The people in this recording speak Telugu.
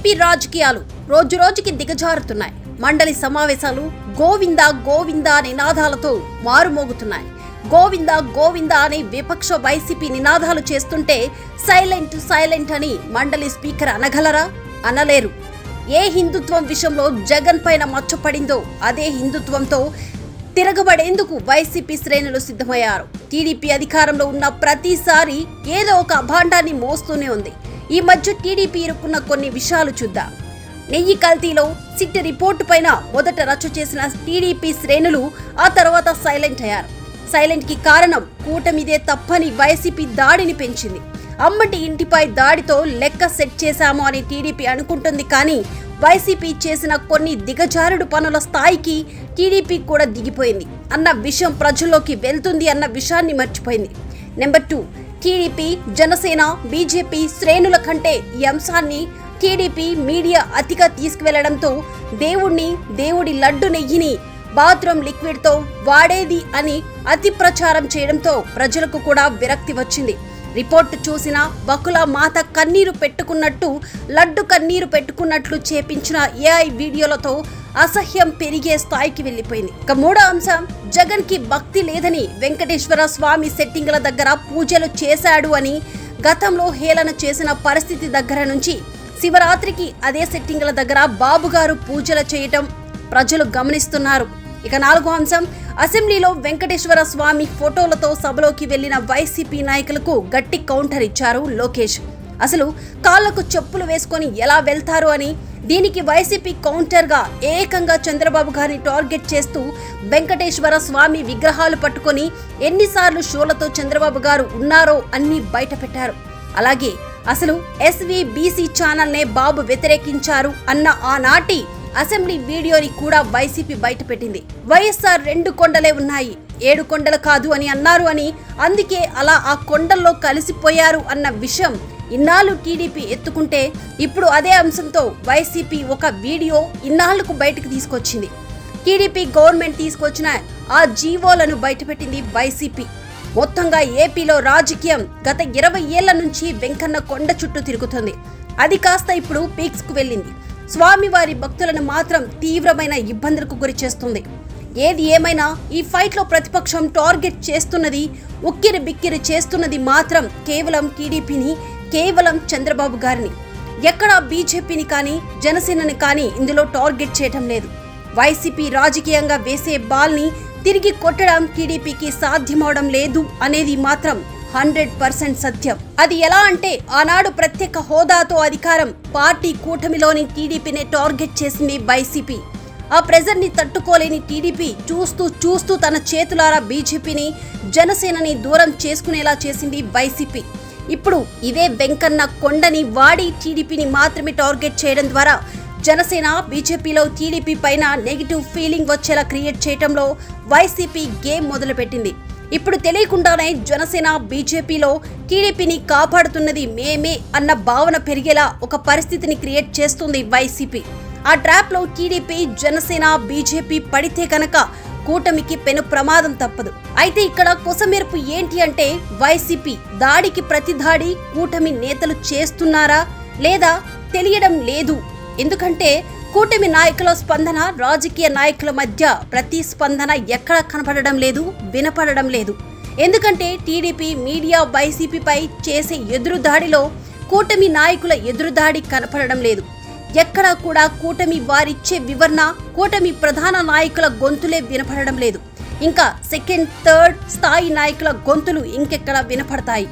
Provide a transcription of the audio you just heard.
ఏపీ రాజకీయాలు రోజు రోజుకి దిగజారుతున్నాయి. మండలి సమావేశాలు గోవిందా గోవిందా నినాదాలతో మారుమోగుతున్నాయి. గోవిందా గోవిందా అని విపక్ష వైసీపీ నినాదాలు చేస్తుంటే సైలెంట్ సైలెంట్ అని మండలి స్పీకర్ అనగలరా? అనలేరు. ఏ హిందుత్వం విషయంలో జగన్ పైన మచ్చపడిందో అదే హిందుత్వంతో తిరగబడేందుకు వైసీపీ శ్రేణులు సిద్ధమయ్యారు. టీడీపీ అధికారంలో ఉన్న ప్రతిసారి ఏదో ఒక అభాండాన్ని మోస్తూనే ఉంది. ఈ మధ్య టీడీపీ ఇరుక్కున్న కొన్ని విషయాలు చూద్దాం. నెయ్యి కల్తీలో సిట్ రిపోర్టు పైన మొదట రచ్చ చేసిన టీడీపీ శ్రేణులు ఆ తర్వాత సైలెంట్ అయ్యారు. సైలెంట్ కి కారణం కూటమిదే తప్పని వైసీపీ దాడిని పెంచింది. అమ్మటి ఇంటిపై దాడితో లెక్క సెట్ చేశాము అని టీడీపీ అనుకుంటుంది. కానీ వైసీపీ చేసిన కొన్ని దిగజారుడు పనుల స్థాయికి టీడీపీ కూడా దిగిపోయింది అన్న విషయం ప్రజల్లోకి వెళ్తుంది అన్న విషయాన్ని మర్చిపోయింది. నెంబర్ 2, టీడీపీ జనసేన బీజేపీ శ్రేణుల కంటే ఈ అంశాన్ని టీడీపీ మీడియా అతిగా తీసుకువెళ్లడంతో దేవుడి లడ్డు నెయ్యిని బాత్రూమ్ లిక్విడ్ తో వాడేది అని అతి ప్రచారం చేయడంతో ప్రజలకు కూడా విరక్తి వచ్చింది. రిపోర్టు చూసిన బకుల మాత కన్నీరు పెట్టుకున్నట్టు లడ్డు కన్నీరు పెట్టుకున్నట్లు చేపించిన ఏఐ వీడియోలతో అసహ్యం పెరిగే స్థాయికి వెళ్లిపోయింది. ఇక మూడో అంశం, జగన్ కి భక్తి లేదని వెంకటేశ్వర స్వామి సెట్టింగ్ల దగ్గర పూజలు చేశాడు అని గతంలో హేళన చేసిన పరిస్థితి దగ్గర నుంచి శివరాత్రికి అదే సెట్టింగ్ల దగ్గర బాబుగారు పూజలు చేయటం ప్రజలు గమనిస్తున్నారు. ఇక నాలుగో అంశం, అసెంబ్లీలో వెంకటేశ్వర స్వామి ఫోటోలతో సభలోకి వెళ్లిన వైసీపీ నాయకులకు గట్టి కౌంటర్ ఇచ్చారు లోకేష్. అసలు కాళ్లకు చెప్పులు వేసుకొని ఎలా వెళ్తారు అని దీనికి వైసీపీ కౌంటర్ గా ఏకంగా చంద్రబాబు గారిని టార్గెట్ చేస్తూ వెంకటేశ్వర స్వామి విగ్రహాలు పట్టుకొని ఎన్నిసార్లు షోలతో చంద్రబాబు గారు ఉన్నారో అన్ని బయట పెట్టారు. అలాగే అసలు ఎస్వీబీసీ ఛానల్ నే బాబు వ్యతిరేకించారు అన్న ఆనాటి అసెంబ్లీ వీడియోని కూడా వైసీపీ బయట పెట్టింది. వైఎస్ఆర్ 2 కొండలే ఉన్నాయి, 7 కొండలు కాదు అని అన్నారు అని, అందుకే అలా ఆ కొండల్లో కలిసిపోయారు అన్న విషయం ఇన్నాళ్ళు టీడీపీ ఎత్తుకుంటే ఇప్పుడు అదే అంశంతో వైసీపీ ఒక వీడియో ఇన్నాళ్లకు బయటకు తీసుకొచ్చింది. టీడీపీ గవర్నమెంట్ తీసుకొచ్చిన ఆ జీవోలను బయటపెట్టింది వైసీపీ. మొత్తంగా ఏపీలో రాజకీయం గత 20 ఏళ్ల నుంచి వెంకన్న కొండ చుట్టూ తిరుగుతుంది. అది కాస్త ఇప్పుడు పీక్స్ కు వెళ్ళింది. స్వామివారి భక్తులను మాత్రం తీవ్రమైన ఇబ్బందులకు గురి చేస్తుంది. ఏది ఏమైనా ఈ ఫైట్ లో ప్రతిపక్షం టార్గెట్ చేస్తున్నది, ఉక్కిరి బిక్కిరి చేస్తున్నది మాత్రం కేవలం టీడీపీని, కేవలం చంద్రబాబు గారిని. ఎక్కడా బీజేపీని కానీ జనసేనని కానీ ఇందులో టార్గెట్ చేయటం లేదు. వైసీపీ రాజకీయంగా వేసే బాల్ ని తిరిగి కొట్టడం టీడీపీకి సాధ్యమవడం లేదు అనేది మాత్రం 100% సత్యం. అది ఎలా అంటే ఆనాడు ప్రత్యేక హోదాతో అధికారం పార్టీ కూటమిలోని టీడీపీనే టార్గెట్ చేసింది వైసీపీ. ఆ ప్రెజర్ ని తట్టుకోలేని టీడీపీ చూస్తూ తన చేతులారా బీజేపీని జనసేనని దూరం చేసుకునేలా చేసింది వైసీపీ. ఇప్పుడు ఇదే వెంకన్న కొండని వాడి టీడీపీని మాత్రమే టార్గెట్ చేయడం ద్వారా జనసేన బీజేపీలో టీడీపీ పైన నెగిటివ్ ఫీలింగ్ వచ్చేలా క్రియేట్ చేయడంలో వైసీపీ గేమ్ మొదలుపెట్టింది. ఇప్పుడు తెలియకుండానే జనసేన బీజేపీలో టీడీపీని కాపాడుతున్నది మేమే అన్న భావన పెరిగేలా ఒక పరిస్థితిని క్రియేట్ చేస్తుంది వైసీపీ. ఆ ట్రాప్ లో టీడీపీ జనసేన బీజేపీ పడితే కనుక కూటమికి పెను ప్రమాదం తప్పదు. అయితే ఇక్కడ కొసమెరుపు ఏంటి అంటే వైసీపీ దాడికి ప్రతి దాడి కూటమి నేతలు చేస్తున్నారా లేదా తెలియడం లేదు. ఎందుకంటే కూటమి నాయకుల స్పందన, రాజకీయ నాయకుల మధ్య ప్రతి స్పందన ఎక్కడ కనపడడం లేదు, వినపడడం లేదు. ఎందుకంటే టీడీపీ మీడియా వైసీపీపై చేసే ఎదురుదాడిలో కూటమి నాయకుల ఎదురుదాడి కనపడడం లేదు. ఎక్కడా కూడా కూటమి వారిచ్చే వివరణ, కూటమి ప్రధాన నాయకుల గొంతులే వినపడడం లేదు. ఇంకా సెకండ్, థర్డ్ స్థాయి నాయకుల గొంతులు ఇంకెక్కడ వినపడతాయి?